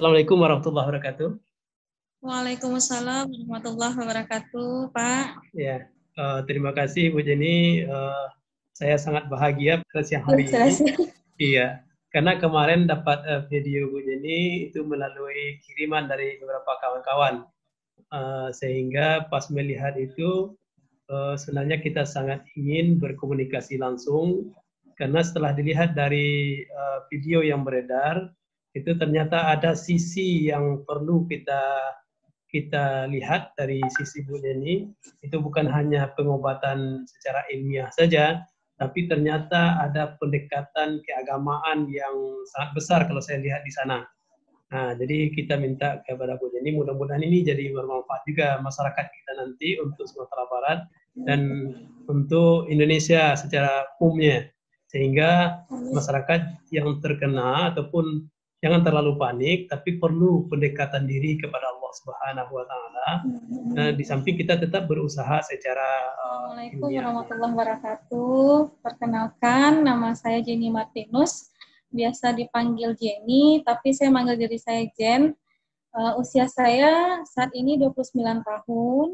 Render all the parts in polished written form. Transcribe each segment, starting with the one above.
Assalamualaikum warahmatullahi wabarakatuh. Waalaikumsalam warahmatullahi wabarakatuh, Pak. Ya, terima kasih Bu Jenny. Saya sangat bahagia pada siang hari ini. Iya, karena kemarin dapat video Bu Jenny itu melalui kiriman dari beberapa kawan-kawan. Sehingga pas melihat itu sebenarnya kita sangat ingin berkomunikasi langsung karena setelah dilihat dari video yang beredar itu ternyata ada sisi yang perlu kita lihat dari sisi Bu Jenny. Itu bukan hanya pengobatan secara ilmiah saja, tapi ternyata ada pendekatan keagamaan yang sangat besar kalau saya lihat di sana. Nah, jadi kita minta kepada Bu Jenny, mudah-mudahan ini jadi bermanfaat juga masyarakat kita nanti untuk Sumatera Barat dan untuk Indonesia secara umumnya. Sehingga masyarakat yang terkena ataupun jangan terlalu panik, tapi perlu pendekatan diri kepada Allah Subhanahu wa Ta'ala. Nah, di samping kita tetap berusaha secara Assalamualaikum warahmatullahi wabarakatuh. Perkenalkan, nama saya Jenny Martinus. Biasa dipanggil Jenny, tapi saya manggil diri saya Jen. Usia saya saat ini 29 tahun,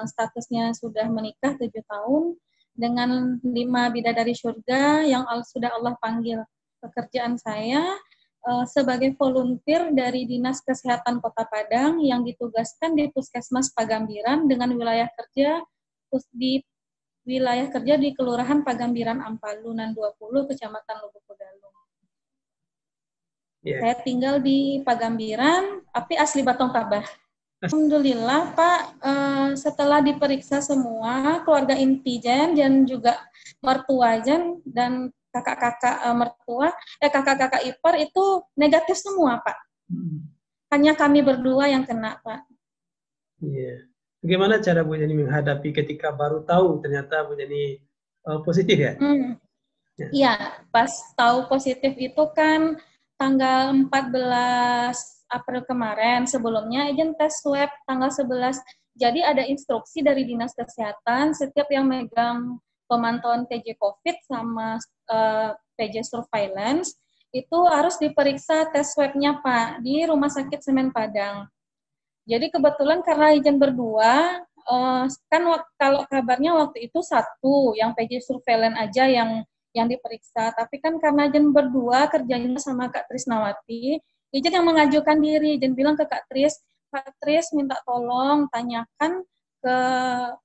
statusnya sudah menikah 7 tahun, dengan 5 bidadari surga yang sudah Allah panggil. Pekerjaan saya sebagai volunteer dari Dinas Kesehatan Kota Padang yang ditugaskan di Puskesmas Pagambiran dengan wilayah kerja di Kelurahan Pagambiran Ampalunan 20, Kecamatan Lubuk Begalung. Yeah. Saya tinggal di Pagambiran, tapi asli Batong Tabah. Alhamdulillah Pak, setelah diperiksa semua keluarga inti Jen dan juga mertua Jen dan kakak-kakak mertua, kakak-kakak ipar itu negatif semua Pak. Hanya kami berdua yang kena Pak. Iya. Bagaimana cara Bu Jenny menghadapi ketika baru tahu ternyata Bu Jenny positif ya? Iya, pas tahu positif itu kan tanggal 14 April kemarin, sebelumnya izin tes swab tanggal 11. Jadi ada instruksi dari Dinas Kesehatan, setiap yang megang pemantauan PJ COVID sama PJ Surveillance, itu harus diperiksa tes swab-nya Pak, di Rumah Sakit Semen Padang. Jadi kebetulan karena izin berdua, kan kalau kabarnya waktu itu satu, yang PJ Surveillance aja yang diperiksa, tapi kan karena Jen berdua kerjanya sama Kak Trisnawati, Ijen yang mengajukan diri, Ijen bilang ke Kak Tris minta tolong tanyakan ke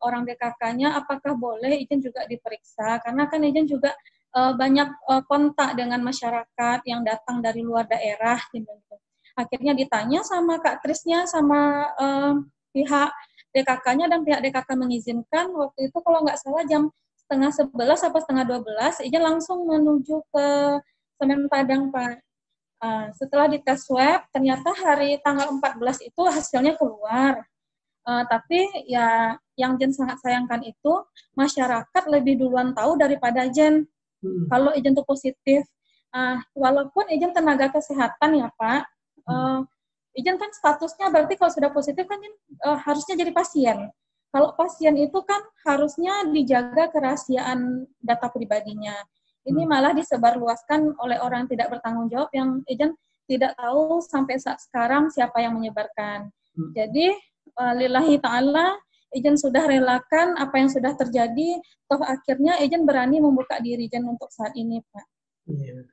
orang DKK-nya apakah boleh Ijen juga diperiksa, karena kan Ijen juga banyak kontak dengan masyarakat yang datang dari luar daerah, gitu. Akhirnya ditanya sama Kak Trisnya, sama pihak DKK-nya, dan pihak DKK mengizinkan, waktu itu kalau nggak salah jam 10:30 atau 11:30, Ijen langsung menuju ke Semen Padang, Pak. Setelah dites swab, ternyata hari tanggal 14 itu hasilnya keluar. Tapi ya yang Jen sangat sayangkan itu, masyarakat lebih duluan tahu daripada Jen. Kalau Ijen itu positif. Walaupun Ijen tenaga kesehatan ya, Pak, Ijen kan statusnya berarti kalau sudah positif kan harusnya jadi pasien. Kalau pasien itu kan harusnya dijaga kerahasiaan data pribadinya. Ini malah disebarluaskan oleh orang yang tidak bertanggung jawab yang Ijen tidak tahu sampai saat sekarang siapa yang menyebarkan. Jadi, lillahi ta'ala, Ijen sudah relakan apa yang sudah terjadi, toh akhirnya Ijen berani membuka diri Ijen untuk saat ini, Pak.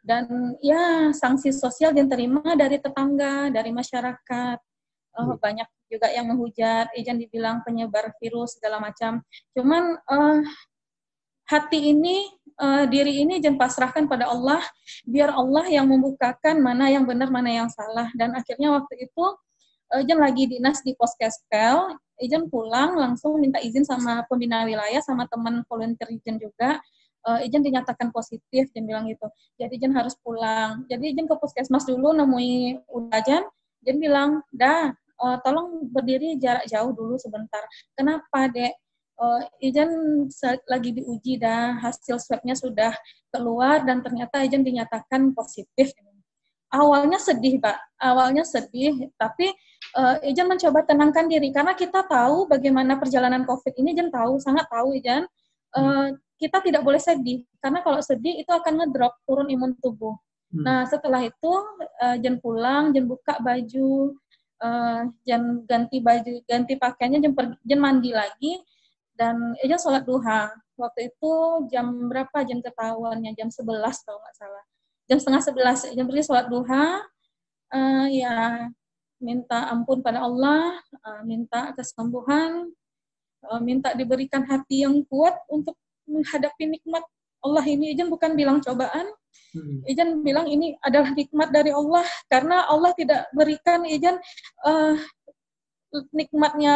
Dan ya, sanksi sosial yang terima dari tetangga, dari masyarakat. Banyak juga yang menghujat, Ijen dibilang penyebar virus segala macam. Cuman hati ini, diri ini Ijen pasrahkan pada Allah, biar Allah yang membukakan mana yang benar, mana yang salah. Dan akhirnya waktu itu Ijen lagi dinas di Poskespel, Ijen pulang langsung minta izin sama pembina wilayah, sama teman volunteer Ijen juga. Ijen dinyatakan positif, Ijen bilang gitu. Jadi Ijen harus pulang. Jadi Ijen ke puskesmas dulu, nemui Udajan, Ijen bilang, tolong berdiri jarak jauh dulu sebentar. Kenapa, Dek? Ijen lagi diuji hasil swabnya sudah keluar dan ternyata Ijen dinyatakan positif. Awalnya sedih, Pak. Awalnya sedih, tapi Ijen mencoba tenangkan diri karena kita tahu bagaimana perjalanan COVID ini. Ijen tahu, sangat tahu Ijen. Kita tidak boleh sedih karena kalau sedih itu akan ngedrop, turun imun tubuh. Nah, setelah itu Jen pulang, Jen buka baju, Jen ganti baju, ganti pakaiannya, Jen mandi lagi, dan Jen sholat duha. Waktu itu jam berapa Jen ketahuannya? Jam 11 kalau nggak salah. Jam setengah 11, Jen pergi sholat duha, ya minta ampun pada Allah, minta kesembuhan, minta diberikan hati yang kuat untuk menghadapi nikmat Allah ini. Jen bukan bilang cobaan, Ijan bilang ini adalah nikmat dari Allah, karena Allah tidak berikan Ijan nikmatnya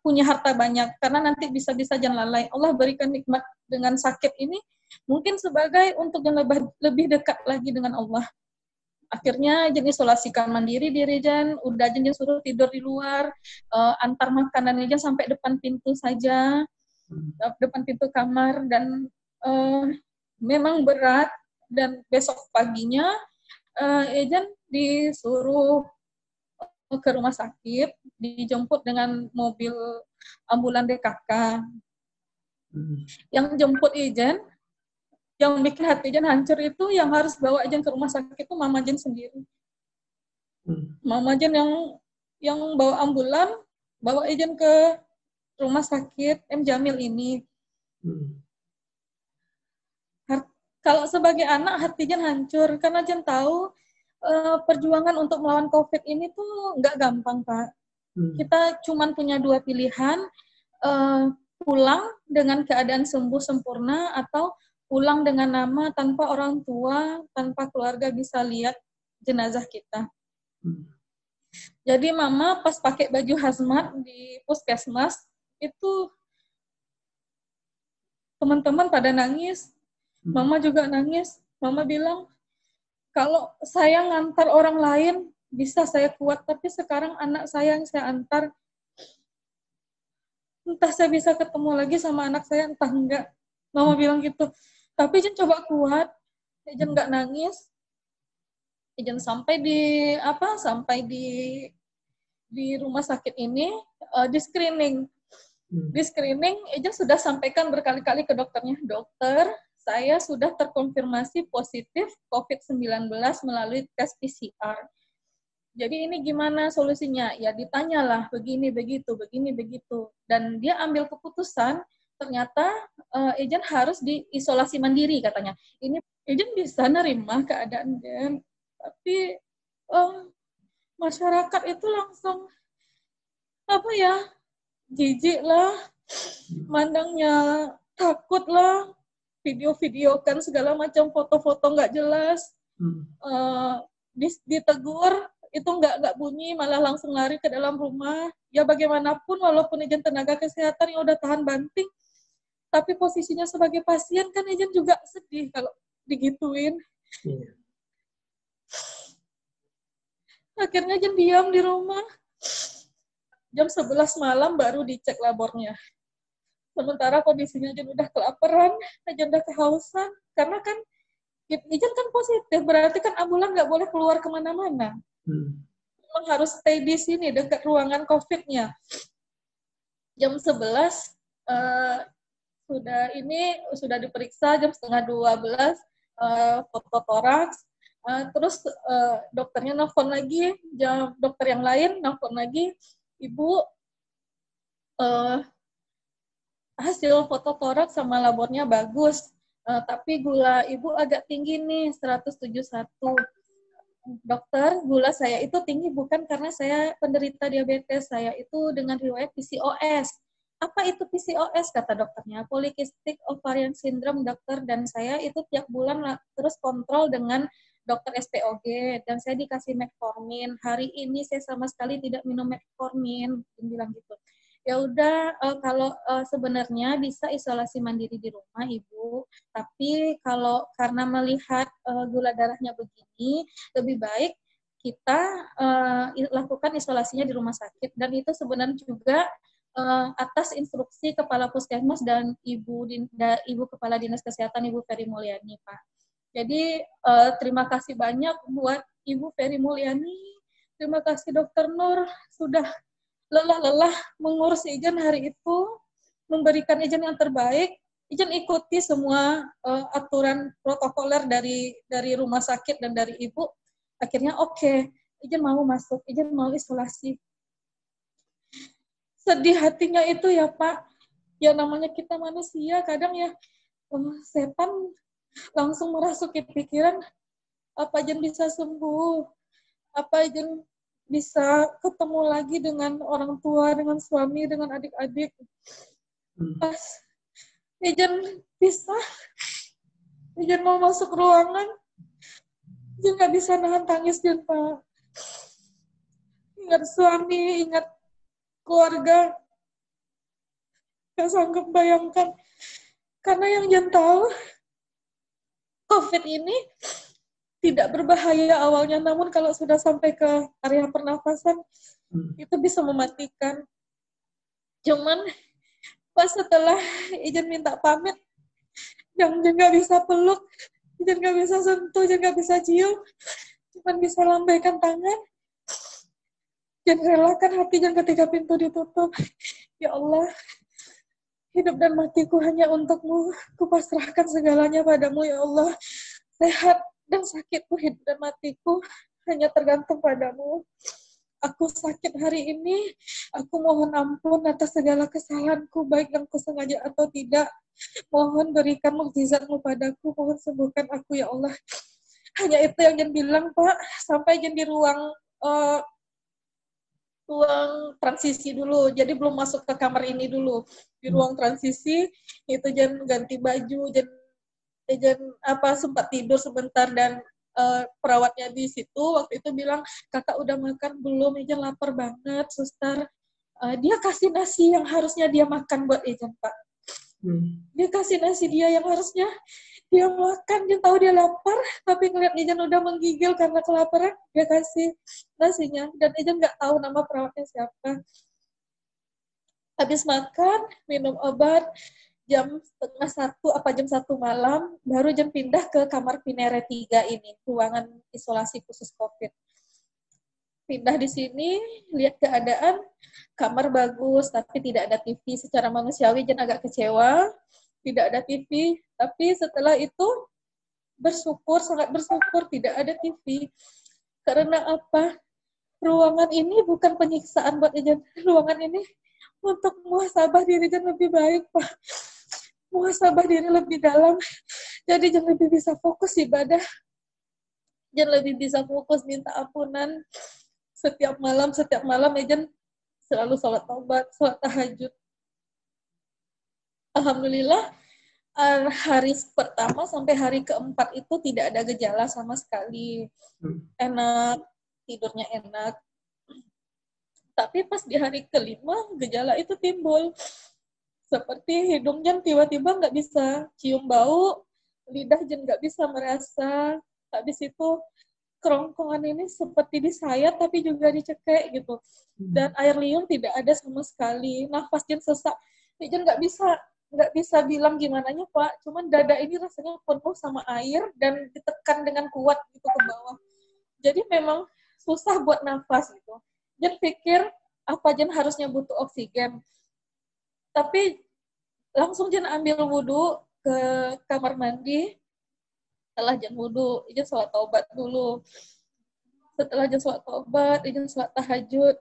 punya harta banyak, karena nanti bisa-bisa jangan lalai. Allah berikan nikmat dengan sakit ini mungkin sebagai untuk yang lebih dekat lagi dengan Allah. Akhirnya Jen isolasikan mandiri diri Jen, udah Jen suruh tidur di luar, antar makanan Jen sampai depan pintu saja, depan pintu kamar, dan memang berat. Dan besok paginya Ejan disuruh ke rumah sakit, dijemput dengan mobil ambulan DKK. Yang jemput Ejan, yang bikin hati Ejan hancur itu, yang harus bawa Ejan ke rumah sakit itu Mama Jen sendiri. Mama Jen yang bawa ambulan, bawa Ejan ke rumah sakit M. Jamil ini. Kalau sebagai anak, hati Jen hancur, karena Jen tahu perjuangan untuk melawan COVID ini tuh nggak gampang, Pak. Kita cuma punya dua pilihan, pulang dengan keadaan sembuh sempurna, atau pulang dengan nama tanpa orang tua, tanpa keluarga bisa lihat jenazah kita. Jadi Mama pas pakai baju hazmat di puskesmas, itu teman-teman pada nangis, Mama juga nangis. Mama bilang, kalau saya ngantar orang lain, bisa saya kuat, tapi sekarang anak saya yang saya antar, entah saya bisa ketemu lagi sama anak saya, entah enggak. Mama bilang gitu. Tapi Jen coba kuat, Jen nggak nangis. Jen sampai di rumah sakit ini, di screening. Di screening, Jen sudah sampaikan berkali-kali ke dokternya, dokter, saya sudah terkonfirmasi positif COVID-19 melalui tes PCR. Jadi ini gimana solusinya? Ya ditanyalah, begini, begitu, begini, begitu. Dan dia ambil keputusan, ternyata Ejen harus diisolasi mandiri katanya. Ini Ejen bisa nerima keadaan Jen, tapi masyarakat itu langsung, jijik lah, mandangnya takut lah, video-video kan segala macam, foto-foto nggak jelas, ditegur itu nggak bunyi, malah langsung lari ke dalam rumah. Ya bagaimanapun, walaupun Ejen tenaga kesehatan yang udah tahan banting, tapi posisinya sebagai pasien kan Ejen juga sedih kalau digituin. Akhirnya Ejen diam di rumah. Jam 11 malam baru dicek labornya. Sementara kondisinya Ejen udah kelaparan, Ejen udah kehausan, karena kan Ejen kan positif, berarti kan ambulan nggak boleh keluar kemana-mana. Memang harus stay di sini, dekat ruangan COVID-nya. Jam 11, sudah diperiksa, jam setengah 12, foto toraks, terus dokternya nelfon lagi, dokter yang lain nelfon lagi, Ibu, hasil foto toraks sama labornya bagus, tapi gula Ibu agak tinggi nih, 171. Dokter, gula saya itu tinggi bukan karena saya penderita diabetes, saya itu dengan riwayat PCOS. Apa itu PCOS? Kata dokternya, Polycystic Ovarian Syndrome, dokter, dan saya itu tiap bulan terus kontrol dengan dokter SPOG, dan saya dikasih metformin. Hari ini saya sama sekali tidak minum metformin, dia bilang gitu. Ya udah, kalau sebenarnya bisa isolasi mandiri di rumah Ibu, tapi kalau karena melihat gula darahnya begini, lebih baik kita lakukan isolasinya di rumah sakit. Dan itu sebenarnya juga atas instruksi Kepala Puskesmas dan Ibu Kepala Dinas Kesehatan, Ibu Ferry Mulyani, Pak. Jadi terima kasih banyak buat Ibu Ferry Mulyani, terima kasih Dokter Nur sudah lelah-lelah mengurus Ejen hari itu, memberikan Ejen yang terbaik, Ijen ikuti semua aturan protokoler dari rumah sakit dan dari ibu. Akhirnya oke, Ijen mau masuk, Ijen mau isolasi. Sedih hatinya itu ya Pak. Ya namanya kita manusia, kadang ya setan langsung merasuki pikiran, apa Ijen bisa sembuh, apa Ijen bisa ketemu lagi dengan orang tua, dengan suami, dengan adik-adik. Pas Ijen bisa, Ijen mau masuk ruangan, Ijen nggak bisa nahan tangis, Ijen Pak. Ingat suami, ingat keluarga, nggak sanggup bayangkan. Karena yang Ijen tahu, COVID ini tidak berbahaya awalnya, namun kalau sudah sampai ke area pernafasan, itu bisa mematikan. Cuman pas setelah Ijen minta pamit, yang Ijen nggak bisa peluk, Ijen nggak bisa sentuh, Ijen nggak bisa cium, cuman bisa lambaikan tangan. Ijen relakan hati Ijen ketika pintu ditutup. Ya Allah, hidup dan matiku hanya untukmu, kupasrahkan segalanya padamu ya Allah. Sehat dan sakitku, hidup dan matiku hanya tergantung padamu. Aku sakit hari ini, aku mohon ampun atas segala kesalahanku, baik yang kusengaja atau tidak. Mohon berikan mukjizat-Mu padaku, mohon sembuhkan aku ya Allah. Hanya itu yang Jen bilang Pak, sampai Jen di ruang transisi dulu, jadi belum masuk ke kamar ini dulu. Di ruang transisi, itu Jen ganti baju, Jen sempat tidur sebentar dan perawatnya di situ waktu itu bilang, kakak udah makan belum? Ijen lapar banget, suster. Dia kasih nasi yang harusnya dia makan buat Ijen Pak. Dia kasih nasi dia yang harusnya dia makan, dia tahu dia lapar, tapi ngeliat Ijen udah menggigil karena kelaparan, dia kasih nasinya, dan Ijen nggak tahu nama perawatnya siapa. Habis makan, minum obat, jam 1:30 malam, baru Jen pindah ke kamar Pinere 3 ini, ruangan isolasi khusus COVID. Pindah di sini, lihat keadaan, kamar bagus, tapi tidak ada TV. Secara manusiawi Jen agak kecewa, tidak ada TV. Tapi setelah itu, bersyukur, sangat bersyukur tidak ada TV. Karena apa? Ruangan ini bukan penyiksaan buat Jen. Ruangan ini untuk muhasabah diri Jen lebih baik, Pak. Muhasabah diri lebih dalam. Jadi Jen lebih bisa fokus ibadah. Jen lebih bisa fokus minta ampunan. Setiap malam Jen selalu sholat taubat, sholat tahajud. Alhamdulillah, hari pertama sampai hari keempat itu tidak ada gejala sama sekali. Enak, tidurnya enak. Tapi pas di hari kelima, gejala itu timbul. Seperti hidung Jen tiba-tiba nggak bisa cium bau, lidah Jen nggak bisa merasa. Habis itu kerongkongan ini seperti disayat tapi juga dicekek gitu. Dan air liur tidak ada sama sekali. Nafas Jen sesak. Jen nggak bisa bilang gimananya Pak. Cuman dada ini rasanya penuh sama air dan ditekan dengan kuat gitu ke bawah. Jadi memang susah buat nafas gitu. Jen pikir apa Jen harusnya butuh oksigen. Tapi langsung Jen ambil wudhu ke kamar mandi. Setelah Jen wudhu, Jen sholat taubat dulu. Setelah Jen sholat taubat, Jen sholat tahajud.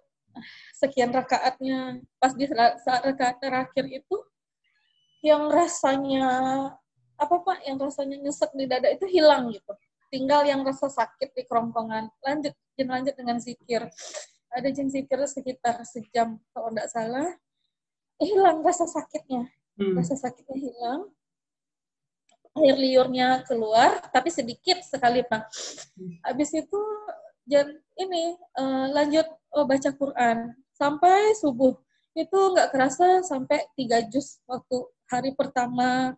Sekian rakaatnya. Pas di saat rakaat terakhir itu, yang rasanya, yang rasanya nyesek di dada itu hilang gitu. Tinggal yang rasa sakit di kerongkongan. Jen lanjut dengan zikir. Ada Jen zikir sekitar sejam, kalau tidak salah. Hilang rasa sakitnya. Rasa sakitnya hilang. Air liurnya keluar, tapi sedikit sekali Pak. Habis itu lanjut baca Quran sampai subuh. Itu nggak kerasa sampai 3 juz waktu hari pertama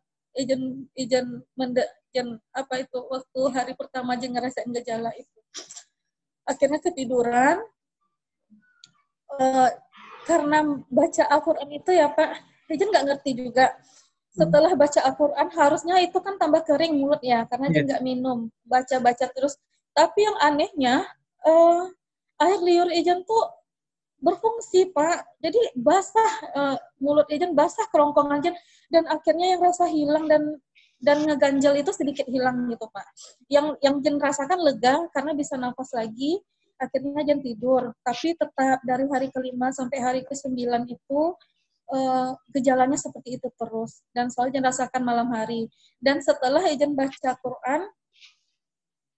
waktu hari pertama Jen ngerasain gejala itu. Akhirnya ketiduran. Karena baca Al-Quran itu ya Pak, Jen nggak ngerti juga. Setelah baca Al-Quran, harusnya itu kan tambah kering mulut ya, karena Jen nggak minum. Baca-baca terus. Tapi yang anehnya, air liur Jen tuh berfungsi, Pak. Jadi basah, mulut Ijen basah, kerongkongan Ijen, dan akhirnya yang rasa hilang dan ngeganjel itu sedikit hilang gitu, Pak. Yang Jen rasakan lega karena bisa nafas lagi, akhirnya Jen tidur. Tapi tetap dari hari ke-5 sampai hari ke-9 itu gejalanya seperti itu terus, dan selalu Jen rasakan malam hari. Dan setelah Ijen baca Quran,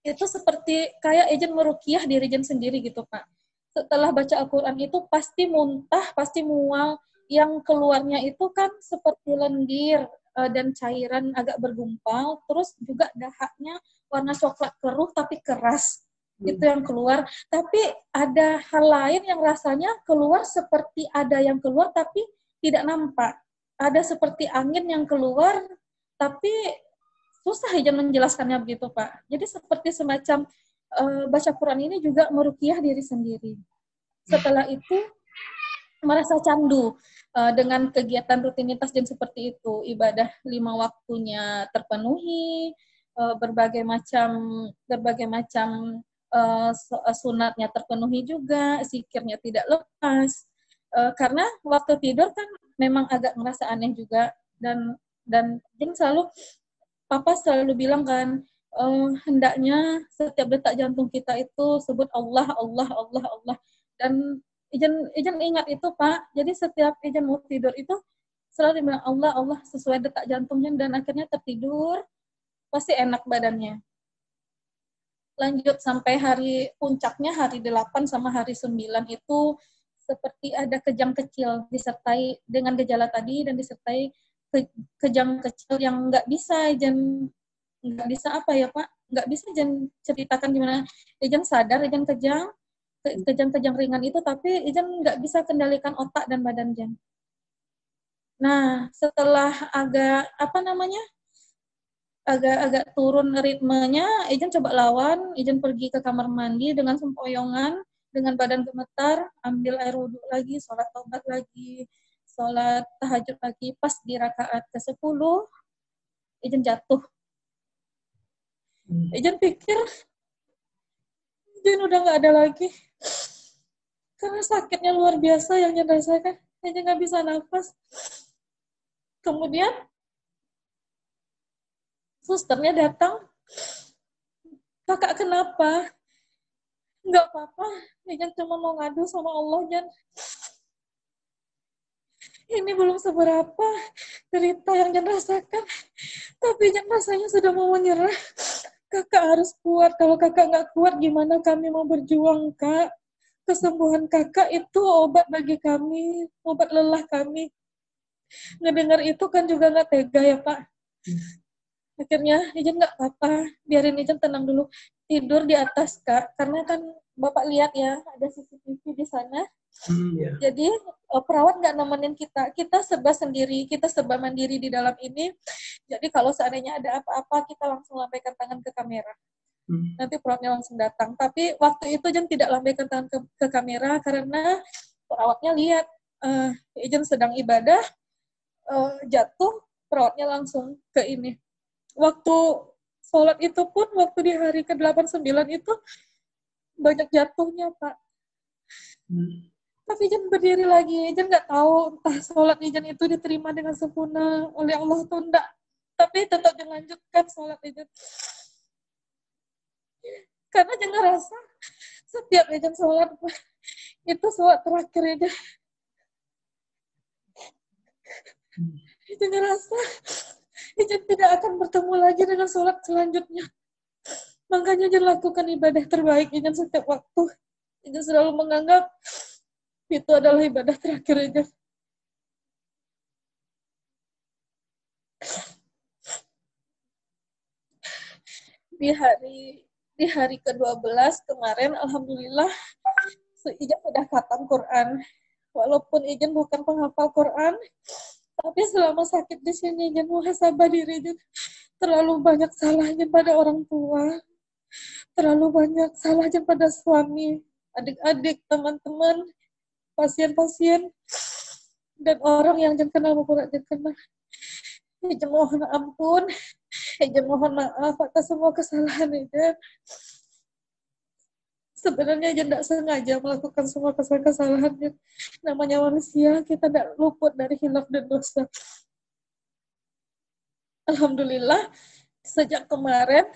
itu seperti kayak Ijen meruqyah diri Ijen sendiri gitu, Pak. Setelah baca Al-Quran itu pasti muntah, pasti mual. Yang keluarnya itu kan seperti lendir dan cairan agak bergumpal, terus juga dahaknya warna coklat keruh tapi keras. Itu yang keluar. Tapi ada hal lain yang rasanya keluar seperti ada yang keluar tapi tidak nampak. Ada seperti angin yang keluar tapi susah aja menjelaskannya begitu, Pak. Jadi seperti semacam baca Quran ini juga meruqyah diri sendiri. Setelah itu merasa candu dengan kegiatan rutinitas dan seperti itu, ibadah 5 waktunya terpenuhi, berbagai macam sunatnya terpenuhi juga, zikirnya tidak lepas. Karena waktu tidur kan memang agak merasa aneh juga, dan Jin selalu Papa selalu bilang kan, hendaknya setiap detak jantung kita itu sebut Allah, Allah, Allah, Allah. Dan Ijen ingat itu, Pak. Jadi setiap Ijen mau tidur itu selalu bilang Allah, Allah sesuai detak jantungnya, dan akhirnya tertidur, pasti enak badannya. Lanjut sampai hari puncaknya, hari 8 sama hari 9 itu seperti ada kejang kecil disertai dengan gejala tadi dan disertai kejang kecil yang nggak bisa apa ya, Pak, nggak bisa Ijen ceritakan gimana. Ijen sadar Ijen kejang ringan itu, tapi Ijen nggak bisa kendalikan otak dan badan Ijen. Nah, setelah agak agak turun ritmenya, Ijen coba lawan. Ijen pergi ke kamar mandi dengan sempoyongan, dengan badan gemetar, ambil air wudhu lagi, sholat taubat lagi, sholat tahajud lagi. Pas di rakaat ke-10, Ijen jatuh. Ijen pikir Ijen udah nggak ada lagi. Karena sakitnya luar biasa yang Ijen rasakan. Ijen nggak bisa nafas. Kemudian susternya datang. Kakak kenapa? Nggak apa-apa. Ijen cuma mau ngadu sama Allah, Jan. Ini belum seberapa derita yang Jan rasakan. Tapi Jan rasanya sudah mau menyerah. Kakak harus kuat. Kalau kakak nggak kuat, gimana kami mau berjuang, Kak? Kesembuhan kakak itu obat bagi kami, obat lelah kami. Ngedengar itu kan juga nggak tega ya, Pak. Akhirnya Ijen nggak apa-apa, biarin Ijen tenang dulu. Tidur di atas, Kak. Karena kan Bapak lihat ya, ada CCTV di sana. Yeah. Jadi perawat nggak nemenin kita. Kita serba sendiri, kita serba mandiri di dalam ini. Jadi kalau seandainya ada apa-apa, kita langsung lambaikan tangan ke kamera. Nanti perawatnya langsung datang. Tapi waktu itu Ijen tidak lambaikan tangan ke kamera karena perawatnya lihat Ijen sedang ibadah, jatuh, perawatnya langsung ke ini. Waktu sholat itu pun, waktu di hari ke-8-9 itu, banyak jatuhnya, Pak. Tapi Ijen berdiri lagi. Ijen nggak tahu entah sholat Ijen itu diterima dengan sempurna oleh Allah atau enggak. Tapi tetap Ijen lanjutkan sholat Ijen. Karena Ijen ngerasa setiap Ijen sholat, itu sholat terakhir Ijen. Ijen ngerasa Ijen tidak akan bertemu lagi dengan sholat selanjutnya. Makanya Ijen lakukan ibadah terbaik Ijen setiap waktu. Ijen selalu menganggap itu adalah ibadah terakhir Ijen. Di hari ke-12 kemarin, alhamdulillah, Ijen sudah khatam Quran. Walaupun Ijen bukan penghafal Quran, tapi selama sakit di sini Ijen muhasabah diri Ijen. Terlalu banyak salahnya pada orang tua, terlalu banyak salahnya pada suami, adik-adik, teman-teman, pasien-pasien, dan orang yang Ijen kenal maupun Ijen kenal. Ijen mohon ampun, Ijen mohon maaf atas semua kesalahan Ijen. Sebenarnya aja tidak sengaja melakukan semua kesalahan-kesalahannya. Namanya manusia, kita tidak luput dari hilaf dan dosa. Alhamdulillah, sejak kemarin,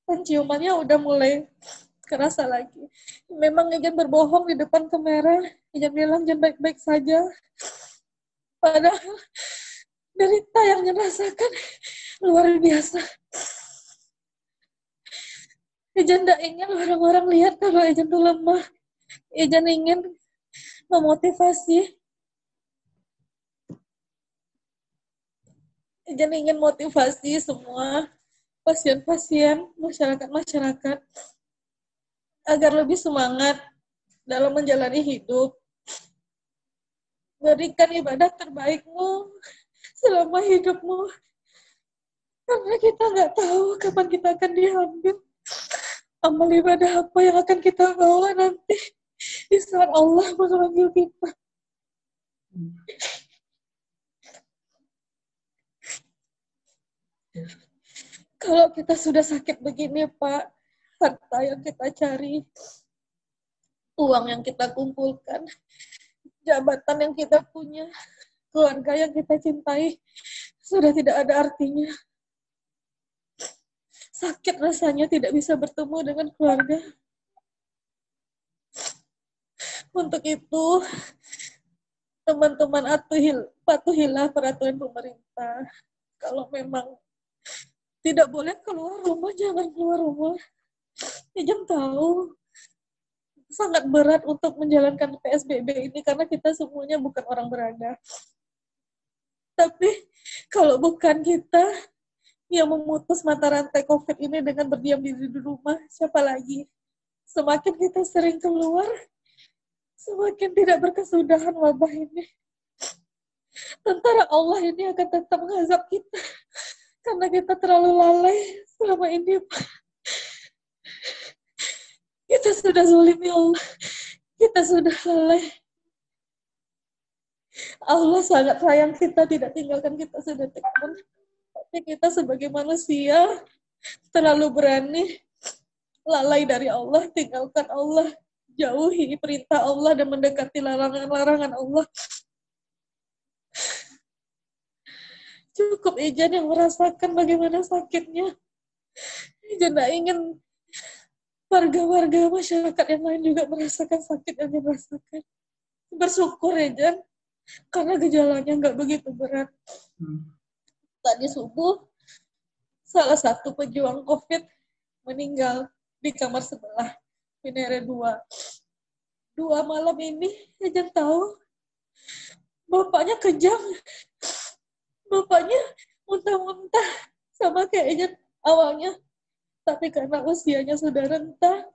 penciumannya udah mulai kerasa lagi. Memang Ejan berbohong di depan kamera. Ejan bilang Ejan baik-baik saja. Padahal derita yang Ejan rasakan luar biasa. Ejan tidak ingin orang-orang lihat kalau Ejan itu lemah. Ejan ingin memotivasi. Ejan ingin motivasi semua pasien-pasien, masyarakat-masyarakat agar lebih semangat dalam menjalani hidup. Berikan ibadah terbaikmu selama hidupmu. Karena kita nggak tahu kapan kita akan diambil. Amal ibadah apa yang akan kita bawa nanti di saat Allah memanggil kita. Kalau kita sudah sakit begini, Pak, harta yang kita cari, uang yang kita kumpulkan, jabatan yang kita punya, keluarga yang kita cintai, sudah tidak ada artinya. Sakit rasanya tidak bisa bertemu dengan keluarga. Untuk itu, teman-teman patuhilah peraturan pemerintah. Kalau memang tidak boleh keluar rumah, jangan keluar rumah. Jangan tahu sangat berat untuk menjalankan PSBB ini karena kita semuanya bukan orang berada. Tapi kalau bukan kita yang memutus mata rantai COVID ini dengan berdiam diri di rumah, siapa lagi? Semakin kita sering keluar, semakin tidak berkesudahan wabah ini. Tentara Allah ini akan tetap mengazab kita karena kita terlalu lalai selama ini. Kita sudah zalim, ya Allah. Kita sudah lalai. Allah sangat sayang kita, tidak tinggalkan kita sedetik pun. Tapi kita sebagai manusia terlalu berani lalai dari Allah, tinggalkan Allah, jauhi perintah Allah dan mendekati larangan-larangan Allah. Cukup Ijan yang merasakan bagaimana sakitnya. Ijan tidak ingin warga-warga masyarakat yang lain juga merasakan sakit yang dirasakan. Bersyukur Ijan, karena gejalanya nggak begitu berat. Tadi subuh, salah satu pejuang COVID meninggal di kamar sebelah, Pinere 2. 2 malam ini, Ijan tahu, bapaknya kejang. Bapaknya muntah-muntah, sama kayak Ijan awalnya. Tapi karena usianya sudah renta,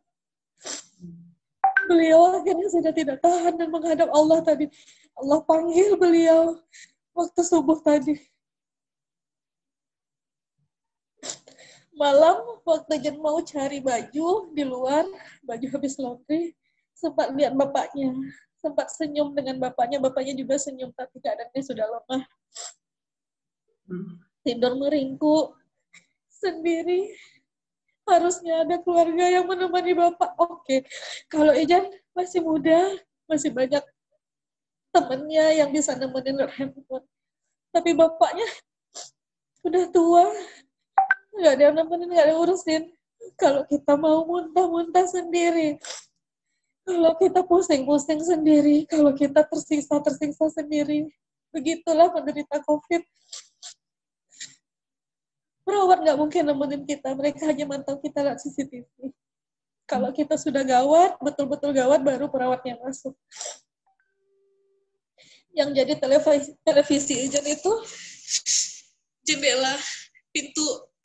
beliau akhirnya sudah tidak tahan dan menghadap Allah tadi. Allah panggil beliau waktu subuh tadi. Malam, waktu Jen mau cari baju di luar, baju habis laundry, sempat lihat bapaknya. Sempat senyum dengan bapaknya juga senyum, tapi keadaannya sudah lemah. Tidur meringkuk sendiri. Harusnya ada keluarga yang menemani bapak. Oke, kalau Ijan masih muda, masih banyak temennya yang bisa nemenin lewat handphone. Tapi bapaknya udah tua, nggak ada yang nemenin, nggak ada yang urusin. Kalau kita mau muntah-muntah sendiri, kalau kita pusing-pusing sendiri, kalau kita tersiksa sendiri, begitulah penderita COVID. Perawat nggak mungkin nemenin kita, mereka hanya mantau kita lewat CCTV. Kalau kita sudah gawat, betul-betul gawat, baru perawatnya masuk. Yang jadi televisi Ijan itu jendela,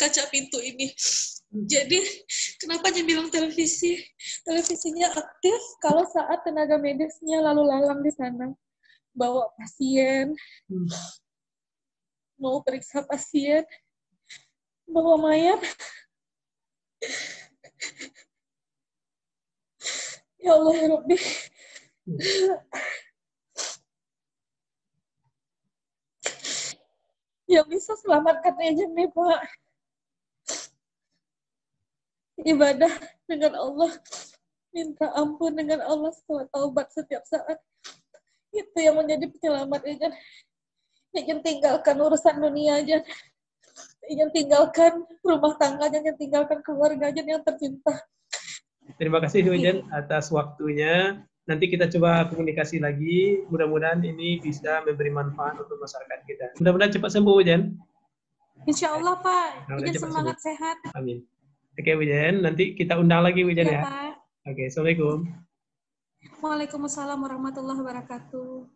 kaca pintu ini. Jadi, kenapa Jen bilang televisi? Televisinya aktif kalau saat tenaga medisnya lalu lalang di sana. Bawa pasien, mau periksa pasien, bawa mayat. Ya Allah, ya Rabbi. Yang bisa selamatkan Ejen nih, Pak. ibadah dengan Allah, minta ampun dengan Allah, setelah taubat setiap saat. Itu yang menjadi penyelamat Ijen. Ijen tinggalkan urusan dunia Ijen. Ijen tinggalkan rumah tangga, Ijen tinggalkan keluarga Ijen yang tercinta. Terima kasih Ijen atas waktunya. Nanti kita coba komunikasi lagi. Mudah-mudahan ini bisa memberi manfaat untuk masyarakat kita. Mudah-mudahan cepat sembuh Ijen. Insya Allah Pak. Ijen semangat sembuh. sehat. Amin. Oke Ijen, nanti kita undang lagi Ijen ya. Pak. Oke, Assalamualaikum. Waalaikumsalam warahmatullahi wabarakatuh.